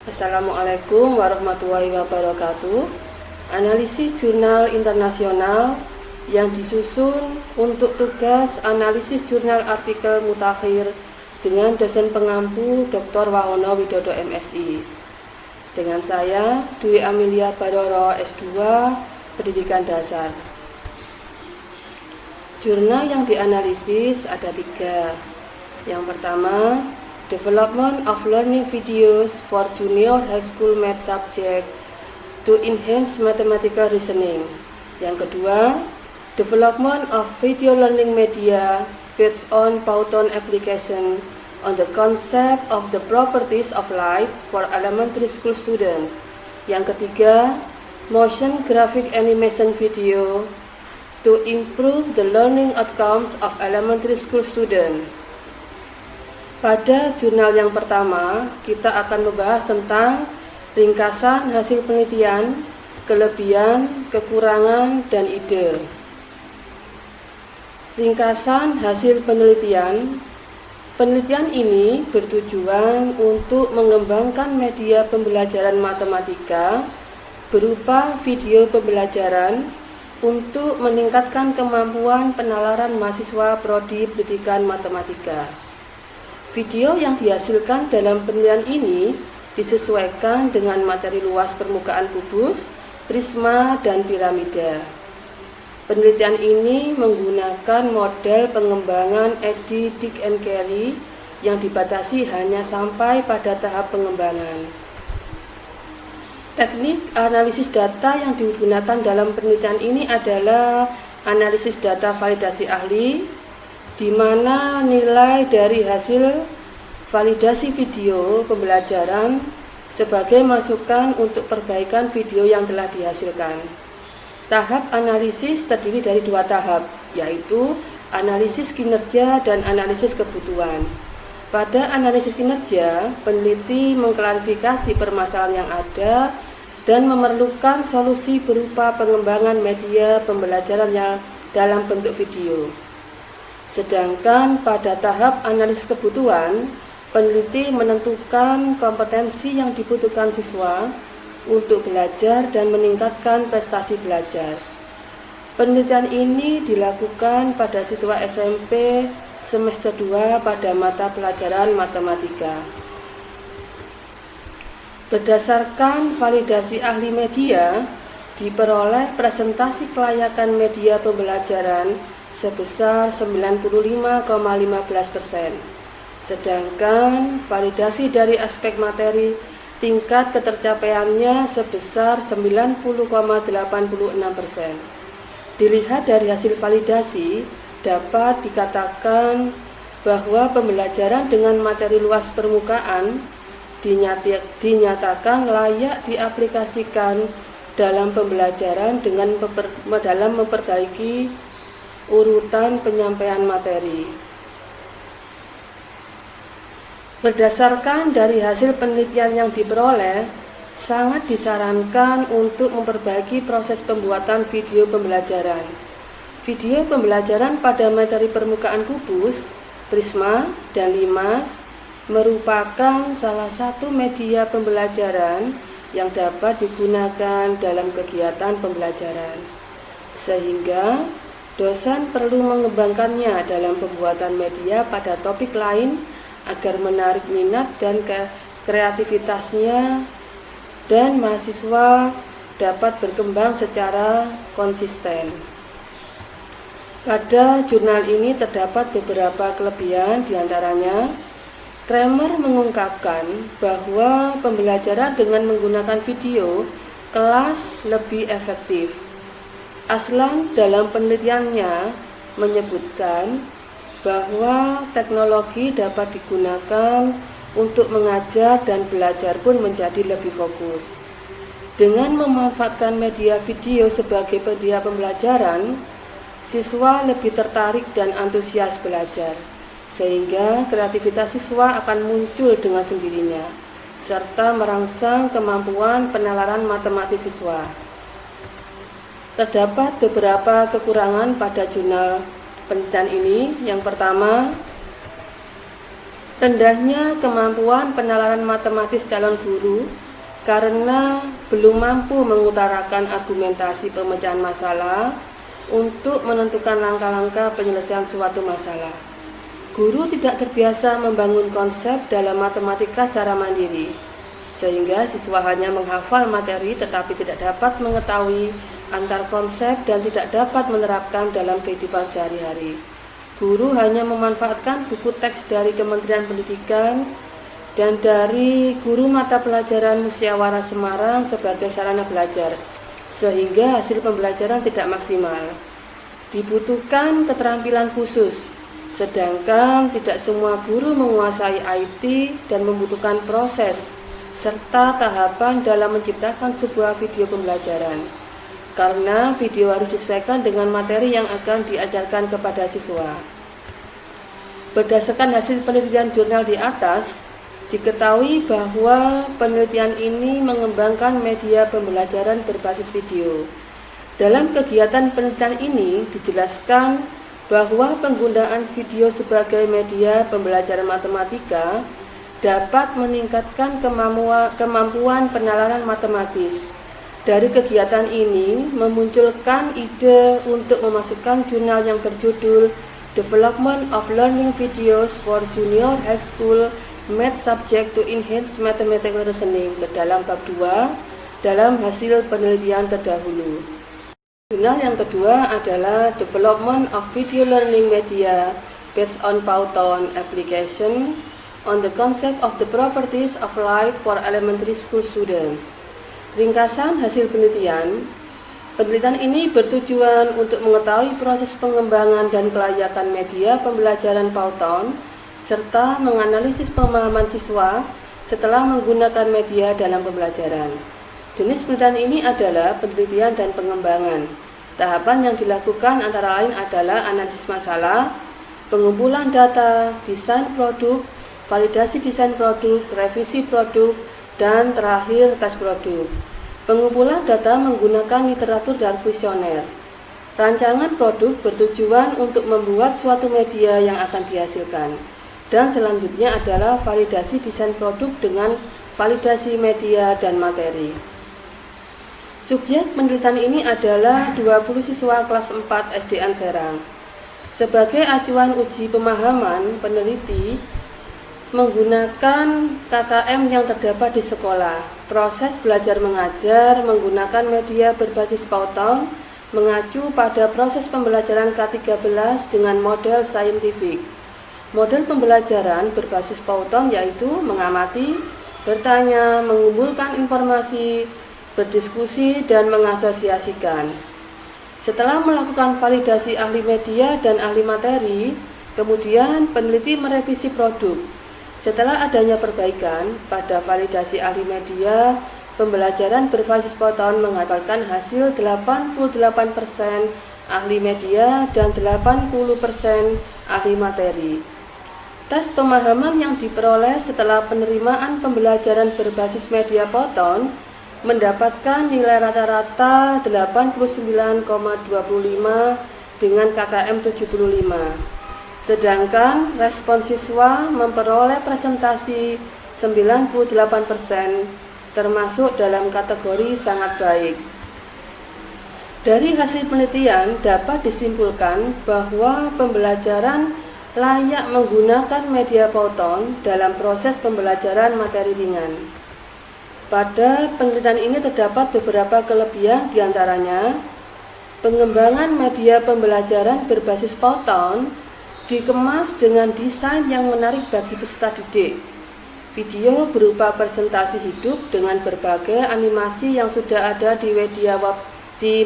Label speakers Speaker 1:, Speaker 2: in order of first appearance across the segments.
Speaker 1: Assalamualaikum warahmatullahi wabarakatuh. Analisis jurnal internasional yang disusun untuk tugas analisis jurnal artikel mutakhir dengan dosen pengampu Dr. Wahono Widodo MSI. Dengan saya, Dwi Amelia Baroro S2, Pendidikan Dasar. Jurnal yang dianalisis ada 3. Yang pertama, Development of Learning Videos for Junior High School Math Subject to Enhance Mathematical Reasoning. Yang kedua, Development of Video Learning Media based on Python Application on the Concept of the Properties of Light for Elementary School Students. Yang ketiga, Motion Graphic Animation Video to Improve the Learning Outcomes of Elementary School Students. Pada jurnal yang pertama, kita akan membahas tentang ringkasan hasil penelitian, kelebihan, kekurangan, dan ide. Ringkasan hasil penelitian. Penelitian ini bertujuan untuk mengembangkan media pembelajaran matematika berupa video pembelajaran untuk meningkatkan kemampuan penalaran mahasiswa prodi pendidikan matematika. Video yang dihasilkan dalam penelitian ini disesuaikan dengan materi luas permukaan kubus, prisma, dan piramida. Penelitian ini menggunakan model pengembangan Eddy, Dick, and Carey yang dibatasi hanya sampai pada tahap pengembangan. Teknik analisis data yang digunakan dalam penelitian ini adalah analisis data validasi ahli, di mana nilai dari hasil validasi video pembelajaran sebagai masukan untuk perbaikan video yang telah dihasilkan. Tahap analisis terdiri dari 2 tahap, yaitu analisis kinerja dan analisis kebutuhan. Pada analisis kinerja, peneliti mengklarifikasi permasalahan yang ada dan memerlukan solusi berupa pengembangan media pembelajaran yang dalam bentuk video. Sedangkan pada tahap analisis kebutuhan, peneliti menentukan kompetensi yang dibutuhkan siswa untuk belajar dan meningkatkan prestasi belajar. Penelitian ini dilakukan pada siswa SMP semester 2 pada mata pelajaran matematika. Berdasarkan validasi ahli media, diperoleh presentasi kelayakan media pembelajaran sebesar 95,15%. Sedangkan validasi dari aspek materi tingkat ketercapaiannya sebesar 90,86%. Dilihat dari hasil validasi, dapat dikatakan bahwa pembelajaran dengan materi luas permukaan dinyatakan layak diaplikasikan dalam pembelajaran dalam memperbaiki urutan penyampaian materi. Berdasarkan dari hasil penelitian yang diperoleh, sangat disarankan untuk memperbaiki proses pembuatan video pembelajaran. Video pembelajaran pada materi permukaan kubus, prisma, dan limas merupakan salah satu media pembelajaran yang dapat digunakan dalam kegiatan pembelajaran, sehingga dosen perlu mengembangkannya dalam pembuatan media pada topik lain agar menarik minat dan kreativitasnya dan mahasiswa dapat berkembang secara konsisten. Pada jurnal ini terdapat beberapa kelebihan, diantaranya Kramer mengungkapkan bahwa pembelajaran dengan menggunakan video kelas lebih efektif. Aslan dalam penelitiannya menyebutkan bahwa teknologi dapat digunakan untuk mengajar dan belajar pun menjadi lebih fokus. Dengan memanfaatkan media video sebagai media pembelajaran, siswa lebih tertarik dan antusias belajar, sehingga kreativitas siswa akan muncul dengan sendirinya, serta merangsang kemampuan penalaran matematis siswa. Terdapat beberapa kekurangan pada jurnal penelitian ini. Yang pertama, Rendahnya kemampuan penalaran matematis calon guru karena belum mampu mengutarakan argumentasi pemecahan masalah untuk menentukan langkah-langkah penyelesaian suatu masalah. Guru tidak terbiasa membangun konsep dalam matematika secara mandiri, sehingga siswa hanya menghafal materi tetapi tidak dapat mengetahui antar konsep dan tidak dapat menerapkan dalam kehidupan sehari-hari. Guru hanya memanfaatkan buku teks dari Kementerian Pendidikan dan dari guru mata pelajaran Musyawarah Semarang sebagai sarana belajar, sehingga hasil pembelajaran tidak maksimal. Dibutuhkan keterampilan khusus, sedangkan tidak semua guru menguasai IT dan membutuhkan proses serta tahapan dalam menciptakan sebuah video pembelajaran. Karena video harus disesuaikan dengan materi yang akan diajarkan kepada siswa. Berdasarkan hasil penelitian jurnal di atas, diketahui bahwa penelitian ini mengembangkan media pembelajaran berbasis video. Dalam kegiatan penelitian ini dijelaskan bahwa penggunaan video sebagai media pembelajaran matematika dapat meningkatkan kemampuan penalaran matematis. Dari kegiatan ini memunculkan ide untuk memasukkan jurnal yang berjudul Development of Learning Videos for Junior High School Math Subject to Enhance Mathematical Reasoning ke dalam bab 2 dalam hasil penelitian terdahulu. Jurnal yang kedua adalah Development of Video Learning Media based on Python Application on the Concept of the Properties of Light for Elementary School Students. Ringkasan hasil penelitian. Penelitian ini bertujuan untuk mengetahui proses pengembangan dan kelayakan media pembelajaran Python serta menganalisis pemahaman siswa setelah menggunakan media dalam pembelajaran. Jenis penelitian ini adalah penelitian dan pengembangan. Tahapan yang dilakukan antara lain adalah analisis masalah, pengumpulan data, desain produk, validasi desain produk, revisi produk, dan terakhir tes produk. Pengumpulan data menggunakan literatur dan kuesioner. Rancangan produk bertujuan untuk membuat suatu media yang akan dihasilkan. Dan selanjutnya adalah validasi desain produk dengan validasi media dan materi. Subjek penelitian ini adalah 20 siswa kelas 4 SDN Serang. Sebagai acuan uji pemahaman, peneliti menggunakan KKM yang terdapat di sekolah. Proses belajar mengajar menggunakan media berbasis Python mengacu pada proses pembelajaran K13 dengan model saintifik. Model pembelajaran berbasis Python yaitu mengamati, bertanya, mengumpulkan informasi, berdiskusi, dan mengasosiasikan. Setelah melakukan validasi ahli media dan ahli materi, kemudian peneliti merevisi produk. Setelah adanya perbaikan pada validasi ahli media, pembelajaran berbasis Python mendapatkan hasil 88% ahli media dan 80% ahli materi. Tes pemahaman yang diperoleh setelah penerimaan pembelajaran berbasis media Python mendapatkan nilai rata-rata 89,25 dengan KKM 75. Sedangkan respon siswa memperoleh presentasi 98% termasuk dalam kategori sangat baik. Dari hasil penelitian dapat disimpulkan bahwa pembelajaran layak menggunakan media Python dalam proses pembelajaran materi ringan. Pada penelitian ini terdapat beberapa kelebihan diantaranya pengembangan media pembelajaran berbasis Python dikemas dengan desain yang menarik bagi peserta didik. Video berupa presentasi hidup dengan berbagai animasi yang sudah ada di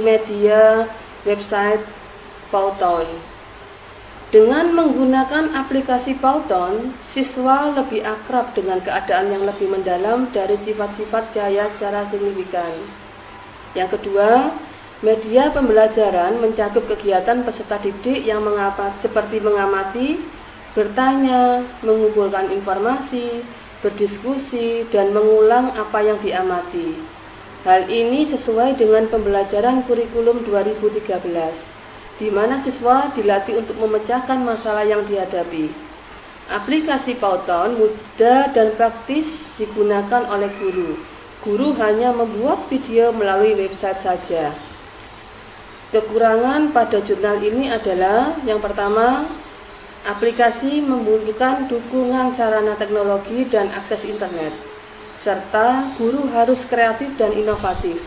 Speaker 1: media website Python. Dengan menggunakan aplikasi Python, siswa lebih akrab dengan keadaan yang lebih mendalam dari sifat-sifat cahaya secara signifikan. Yang kedua, media pembelajaran mencakup kegiatan peserta didik yang seperti mengamati, bertanya, mengumpulkan informasi, berdiskusi, dan mengulang apa yang diamati. Hal ini sesuai dengan pembelajaran kurikulum 2013, di mana siswa dilatih untuk memecahkan masalah yang dihadapi. Aplikasi Pauton mudah dan praktis digunakan oleh guru. Guru hanya membuat video melalui website saja. Kekurangan pada jurnal ini adalah yang pertama, aplikasi membutuhkan dukungan sarana teknologi dan akses internet, serta guru harus kreatif dan inovatif.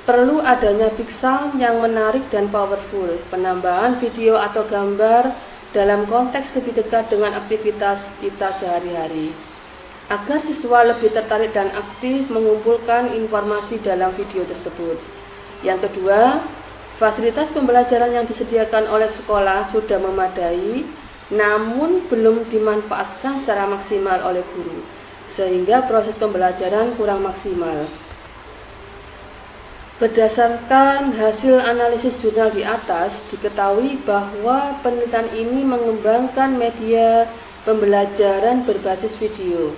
Speaker 1: Perlu adanya pixel yang menarik dan powerful, penambahan video atau gambar dalam konteks lebih dekat dengan aktivitas kita sehari-hari, agar siswa lebih tertarik dan aktif mengumpulkan informasi dalam video tersebut. Yang kedua, fasilitas pembelajaran yang disediakan oleh sekolah sudah memadai, namun belum dimanfaatkan secara maksimal oleh guru, sehingga proses pembelajaran kurang maksimal. Berdasarkan hasil analisis jurnal di atas, diketahui bahwa penelitian ini mengembangkan media pembelajaran berbasis video.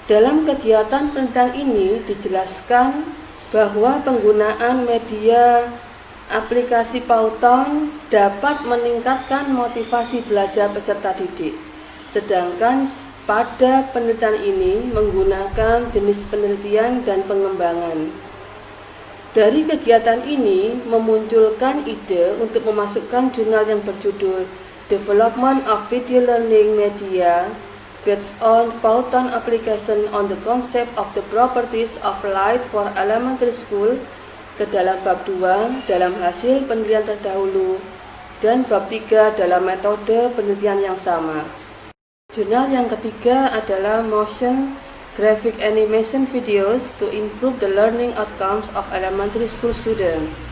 Speaker 1: Dalam kegiatan penelitian ini dijelaskan bahwa penggunaan media aplikasi Pauton dapat meningkatkan motivasi belajar peserta didik. Sedangkan pada penelitian ini menggunakan jenis penelitian dan pengembangan. Dari kegiatan ini memunculkan ide untuk memasukkan jurnal yang berjudul Development of Video Learning Media Based on Pauton Application on the Concept of the Properties of Light for Elementary School ke dalam bab 2 dalam hasil penelitian terdahulu dan bab 3 dalam metode penelitian yang sama. Jurnal yang ketiga adalah Motion Graphic Animation Videos to Improve the Learning Outcomes of Elementary School Students.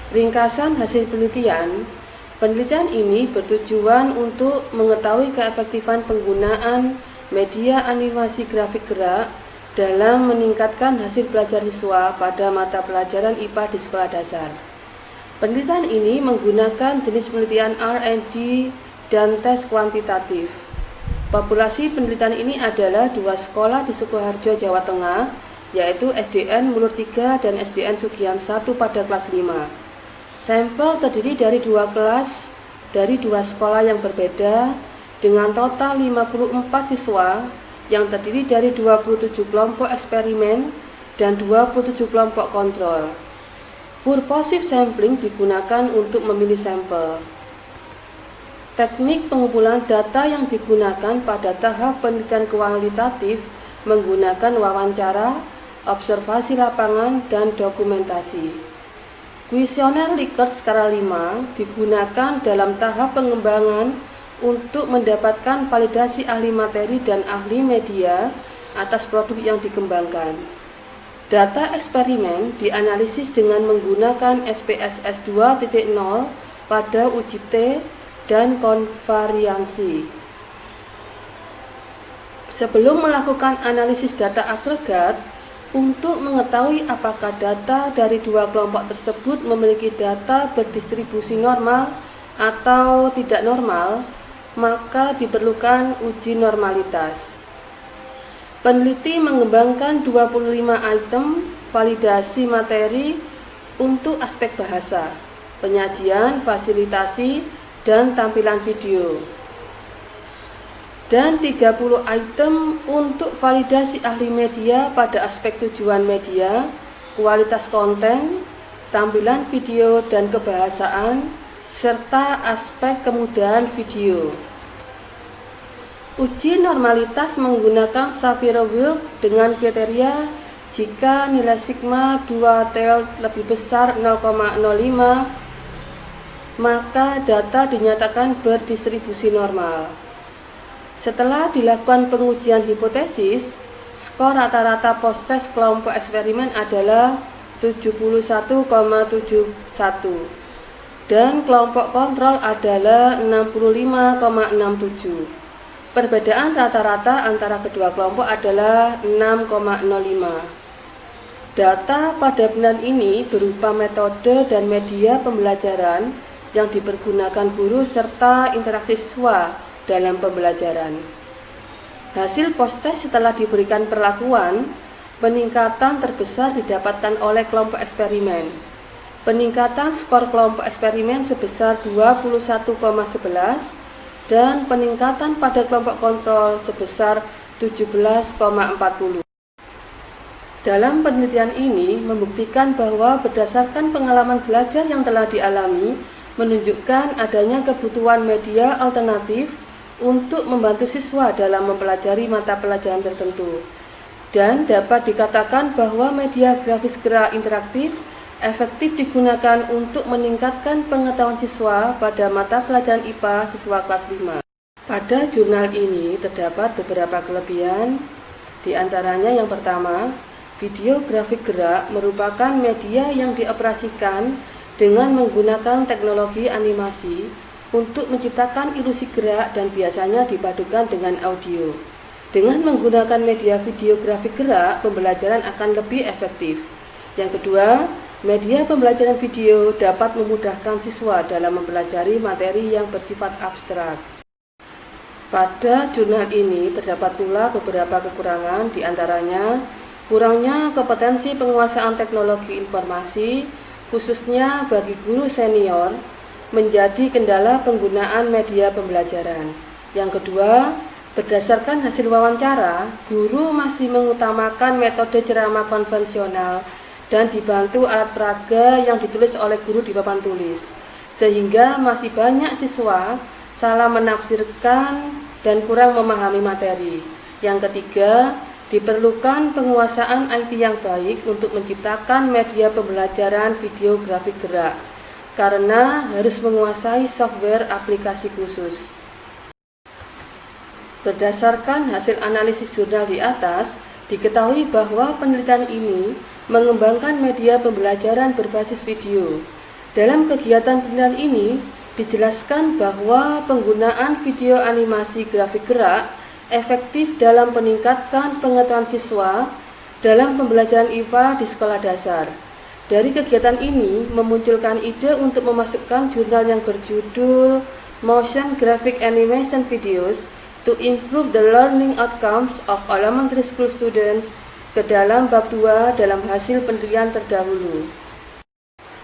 Speaker 1: Ringkasan hasil penelitian ini bertujuan untuk mengetahui keefektifan penggunaan media animasi grafik gerak dalam meningkatkan hasil belajar siswa pada mata pelajaran IPA di sekolah dasar. Penelitian ini menggunakan jenis penelitian R&D dan tes kuantitatif. Populasi penelitian ini adalah 2 sekolah di Sukoharjo, Jawa Tengah, yaitu SDN Mulur 3 dan SDN Sugian 1 pada kelas 5. Sampel terdiri dari 2 kelas dari 2 sekolah yang berbeda dengan total 54 siswa yang terdiri dari 27 kelompok eksperimen dan 27 kelompok kontrol. Purposive sampling digunakan untuk memilih sampel. Teknik pengumpulan data yang digunakan pada tahap penelitian kualitatif menggunakan wawancara, observasi lapangan, dan dokumentasi. Kuesioner Likert skala 5 digunakan dalam tahap pengembangan untuk mendapatkan validasi ahli materi dan ahli media atas produk yang dikembangkan. Data eksperimen dianalisis dengan menggunakan SPSS 2.0 pada uji T dan konvariansi. Sebelum melakukan analisis data agregat, untuk mengetahui apakah data dari 2 kelompok tersebut memiliki data berdistribusi normal atau tidak normal, maka diperlukan uji normalitas. Peneliti mengembangkan 25 item validasi materi untuk aspek bahasa, penyajian, fasilitasi, dan tampilan video, dan 30 item untuk validasi ahli media pada aspek tujuan media, kualitas konten, tampilan video dan kebahasaan, serta aspek kemudahan video. Uji normalitas menggunakan Shapiro-Wilk dengan kriteria jika nilai sigma 2T lebih besar 0,05 maka data dinyatakan berdistribusi normal. Setelah dilakukan pengujian hipotesis, skor rata-rata post-test kelompok eksperimen adalah 71,71 dan kelompok kontrol adalah 65,67. Perbedaan rata-rata antara kedua kelompok adalah 6,05. Data pada penelitian ini berupa metode dan media pembelajaran yang dipergunakan guru serta interaksi siswa dalam pembelajaran. Hasil post-test setelah diberikan perlakuan, peningkatan terbesar didapatkan oleh kelompok eksperimen. Peningkatan skor kelompok eksperimen sebesar 21,11 dan peningkatan pada kelompok kontrol sebesar 17,40. Dalam penelitian ini membuktikan bahwa berdasarkan pengalaman belajar yang telah dialami, menunjukkan adanya kebutuhan media alternatif untuk membantu siswa dalam mempelajari mata pelajaran tertentu. Dan dapat dikatakan bahwa media grafis gerak interaktif efektif digunakan untuk meningkatkan pengetahuan siswa pada mata pelajaran IPA siswa kelas 5. Pada jurnal ini terdapat beberapa kelebihan, di antaranya yang pertama, video grafik gerak merupakan media yang dioperasikan dengan menggunakan teknologi animasi untuk menciptakan ilusi gerak dan biasanya dipadukan dengan audio. Dengan menggunakan media video grafik gerak, pembelajaran akan lebih efektif. Yang kedua, media pembelajaran video dapat memudahkan siswa dalam mempelajari materi yang bersifat abstrak. Pada jurnal ini terdapat pula beberapa kekurangan, di antaranya kurangnya kompetensi penguasaan teknologi informasi, khususnya bagi guru senior, menjadi kendala penggunaan media pembelajaran. Yang kedua, berdasarkan hasil wawancara, guru masih mengutamakan metode ceramah konvensional dan dibantu alat peraga yang ditulis oleh guru di papan tulis, sehingga masih banyak siswa salah menafsirkan dan kurang memahami materi. Yang ketiga, diperlukan penguasaan IT yang baik untuk menciptakan media pembelajaran video grafik gerak, karena harus menguasai software aplikasi khusus. Berdasarkan hasil analisis jurnal di atas, diketahui bahwa penelitian ini mengembangkan media pembelajaran berbasis video. Dalam kegiatan penelitian ini, dijelaskan bahwa penggunaan video animasi grafik gerak efektif dalam meningkatkan pengetahuan siswa dalam pembelajaran IPA di sekolah dasar. Dari kegiatan ini memunculkan ide untuk memasukkan jurnal yang berjudul Motion Graphic Animation Videos to Improve the Learning Outcomes of Elementary School Students ke dalam bab 2 dalam hasil penelitian terdahulu.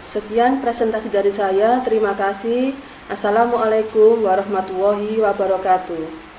Speaker 1: Sekian presentasi dari saya, terima kasih. Assalamualaikum warahmatullahi wabarakatuh.